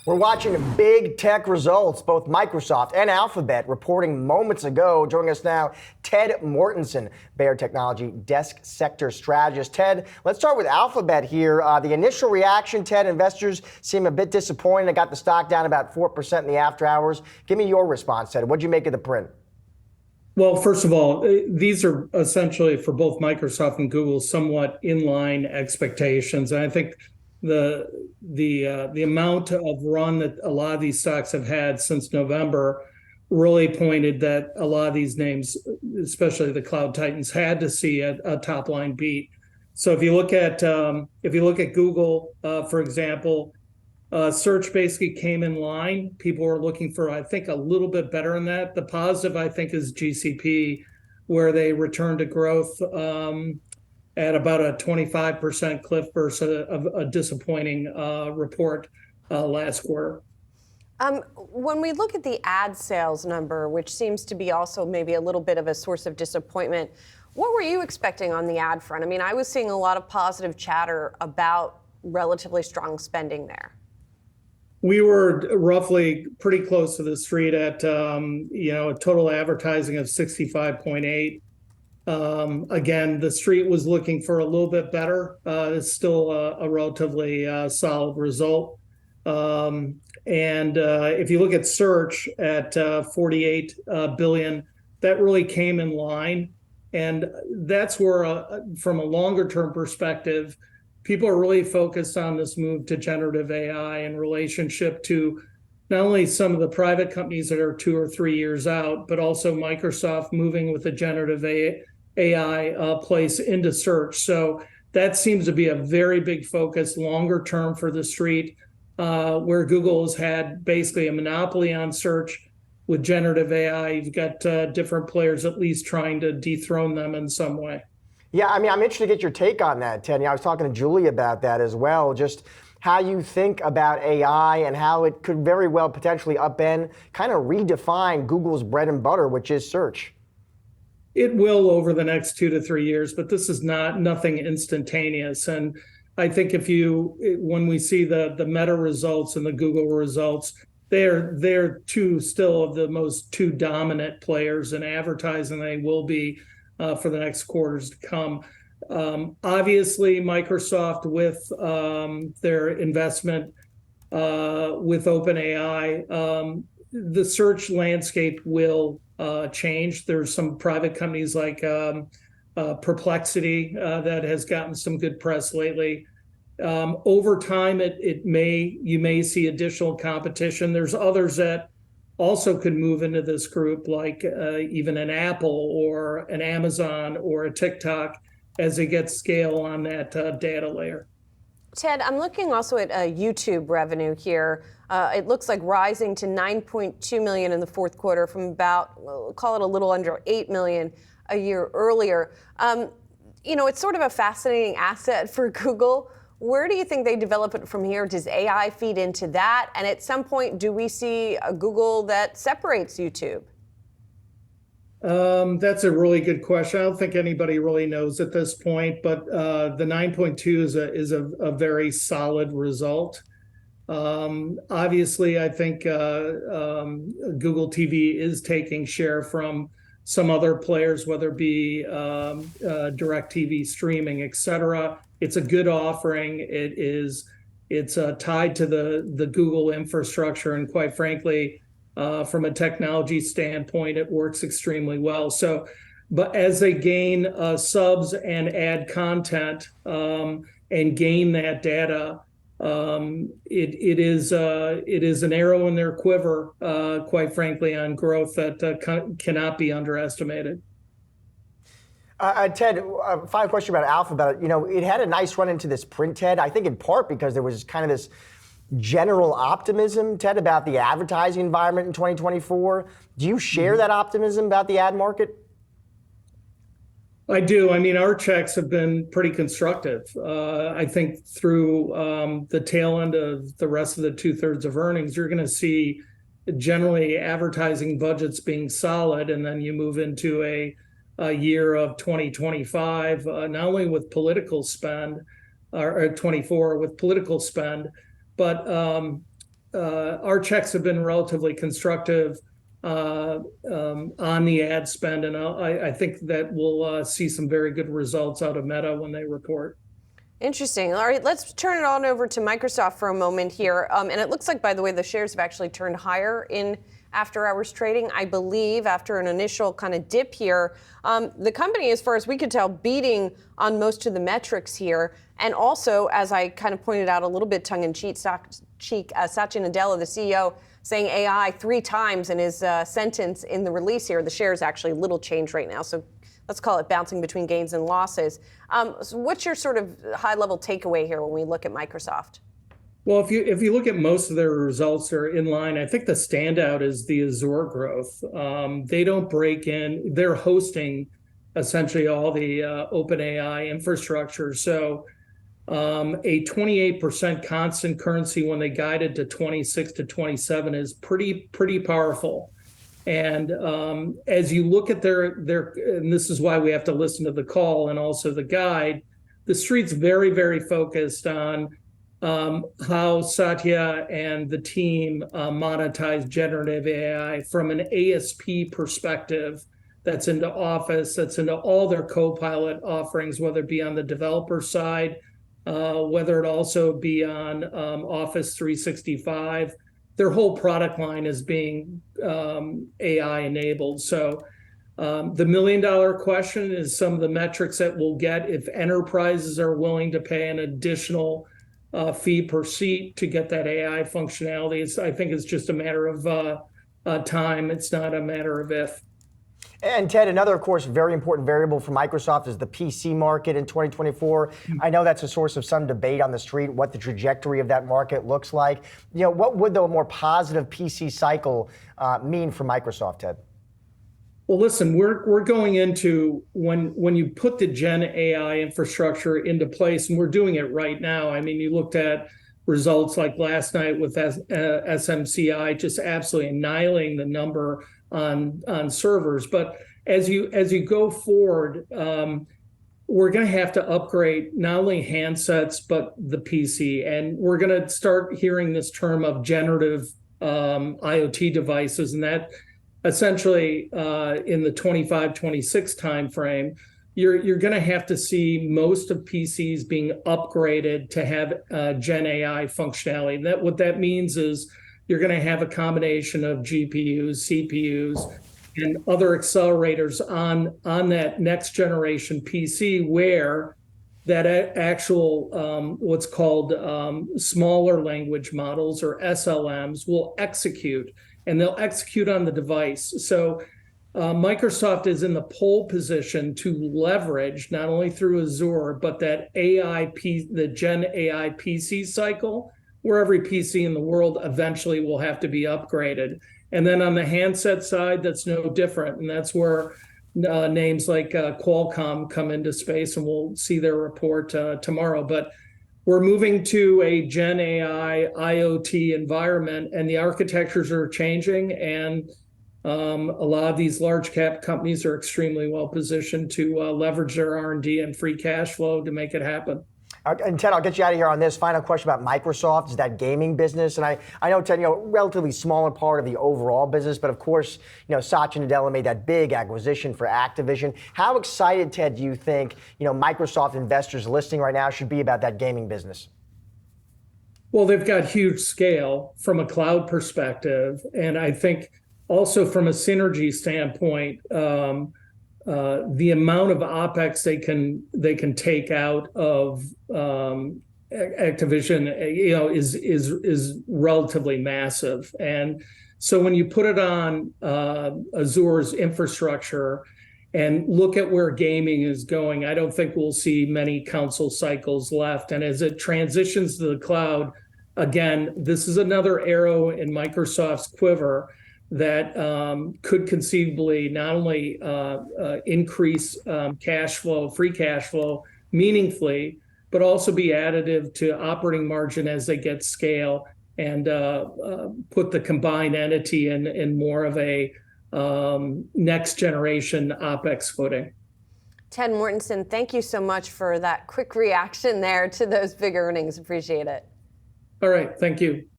We're watching big tech results, both Microsoft and Alphabet reporting moments ago. Joining us now, Ted Mortonson, Baird Technology Desk Sector Strategist. Ted, let's start with Alphabet here. The initial reaction, Ted, investors seem a bit disappointed. They got the stock down about 4% in the after hours. Give me your response, Ted. What'd you make of the print? Well, first of all, these are essentially for both Microsoft and Google somewhat inline expectations. And I think the amount of run that a lot of these stocks have had since November really pointed that a lot of these names, especially the cloud titans, had to see a top line beat. So if you look at Google, for example, search basically came in line. People were looking for, I think, a little bit better than that. The positive, I think, is GCP, where they returned to growth at about a 25% clip versus a disappointing report last quarter. When we look at the ad sales number, which seems to be also maybe a little bit of a source of disappointment, what were you expecting on the ad front? I mean, I was seeing a lot of positive chatter about relatively strong spending there. We were roughly pretty close to the street at a total advertising of 65.8. Again, the street was looking for a little bit better. It's still a relatively solid result. And if you look at search at 48 billion, that really came in line. And that's where, from a longer term perspective, people are really focused on this move to generative AI in relationship to not only some of the private companies that are 2 or 3 years out, but also Microsoft moving with the generative AI place into search. So that seems to be a very big focus longer term for the street, where Google has had basically a monopoly on search. With generative AI, you've got different players at least trying to dethrone them in some way. Yeah, I mean, I'm interested to get your take on that, Ted. I was talking to Julie about that as well, just how you think about AI and how it could very well potentially upend, kind of redefine Google's bread and butter, which is search. It will over the next 2 to 3 years, but this is nothing instantaneous. And I think when we see the Meta results and the Google results, they're still of the most two dominant players in advertising. They will be for the next quarters to come. Obviously, Microsoft with their investment with OpenAI, the search landscape will change. There's some private companies like Perplexity that has gotten some good press lately. Over time, you may see additional competition. There's others that also could move into this group, like even an Apple or an Amazon or a TikTok, as they get scale on that data layer. Ted, I'm looking also at YouTube revenue here. It looks like rising to 9.2 million in the fourth quarter from about, call it a little under 8 million a year earlier. It's sort of a fascinating asset for Google. Where do you think they develop it from here? Does AI feed into that? And at some point, do we see a Google that separates YouTube? That's a really good question. I don't think anybody really knows at this point, but the 9.2 is a very solid result. Obviously, I think Google TV is taking share from some other players, whether it be direct TV streaming, et cetera. It's a good offering. It's tied to the Google infrastructure, and quite frankly, from a technology standpoint, it works extremely well. So, but as they gain subs and add content and gain that data, it is an arrow in their quiver, quite frankly, on growth that cannot be underestimated. Ted, final question about Alphabet. It had a nice run into this print, Ted, I think in part because there was kind of this general optimism, Ted, about the advertising environment in 2024. Do you share that optimism about the ad market? I do. I mean, our checks have been pretty constructive. I think through the tail end of the rest of the 2/3 of earnings, you're going to see generally advertising budgets being solid, and then you move into a year of 2025, not only with political spend, or 24 with political spend, but our checks have been relatively constructive on the ad spend, and I think that we'll see some very good results out of Meta when they report. Interesting. All right, let's turn it on over to Microsoft for a moment here. And it looks like, by the way, the shares have actually turned higher in after-hours trading, I believe, after an initial kind of dip here. The company, as far as we could tell, beating on most of the metrics here. And also, as I kind of pointed out a little bit tongue-in-cheek, Satya Nadella, the CEO, saying AI 3 times in his sentence in the release here. The share is actually little change right now. So let's call it bouncing between gains and losses. So what's your sort of high-level takeaway here when we look at Microsoft? Well, if you look at most of their results, are in line. I think the standout is the Azure growth. They don't break in. They're hosting essentially all the OpenAI infrastructure. So a 28% constant currency when they guided to 26 to 27 is pretty powerful. And as you look at their, and this is why we have to listen to the call and also the guide, the street's very, very focused on how Satya and the team monetize generative AI from an ASP perspective. That's into Office, that's into all their Copilot offerings, whether it be on the developer side, whether it also be on Office 365. Their whole product line is being AI enabled. So the million-dollar question is some of the metrics that we'll get if enterprises are willing to pay an additional fee per seat to get that AI functionality. I think it's just a matter of time. It's not a matter of if. And Ted, another, of course, very important variable for Microsoft is the PC market in 2024. I know that's a source of some debate on the street, what the trajectory of that market looks like. You know, what would the more positive PC cycle mean for Microsoft, Ted? Well, listen, we're going into when you put the Gen AI infrastructure into place, and we're doing it right now. I mean, you looked at results like last night with SMCI, just absolutely annihilating the number on servers. But as you go forward, we're going to have to upgrade not only handsets but the PC, and we're going to start hearing this term of generative IoT devices, and that essentially in the 25-26 timeframe, you're going to have to see most of PCs being upgraded to have Gen AI functionality. And what that means is you're going to have a combination of GPUs, CPUs, and other accelerators on that next generation PC, where that actual what's called smaller language models, or SLMs, will execute, and they'll execute on the device. So Microsoft is in the pole position to leverage, not only through Azure, but that the Gen AI PC cycle, where every PC in the world eventually will have to be upgraded. And then on the handset side, that's no different. And that's where names like Qualcomm come into space, and we'll see their report tomorrow. But we're moving to a Gen AI IoT environment, and the architectures are changing. And a lot of these large cap companies are extremely well positioned to leverage their R&D and free cash flow to make it happen. And Ted, I'll get you out of here on this. Final question about Microsoft is that gaming business. And I know, Ted, relatively smaller part of the overall business, but of course, Satya Nadella made that big acquisition for Activision. How excited, Ted, do you think, Microsoft investors listening right now should be about that gaming business? Well, they've got huge scale from a cloud perspective. And I think also from a synergy standpoint, the amount of OpEx they can take out of Activision, is relatively massive. And so when you put it on Azure's infrastructure and look at where gaming is going, I don't think we'll see many console cycles left. And as it transitions to the cloud, again, this is another arrow in Microsoft's quiver that could conceivably not only increase free cash flow meaningfully, but also be additive to operating margin as they get scale and put the combined entity in more of a next generation OpEx footing. Ted Mortonson, thank you so much for that quick reaction there to those big earnings. Appreciate it. All right, thank you.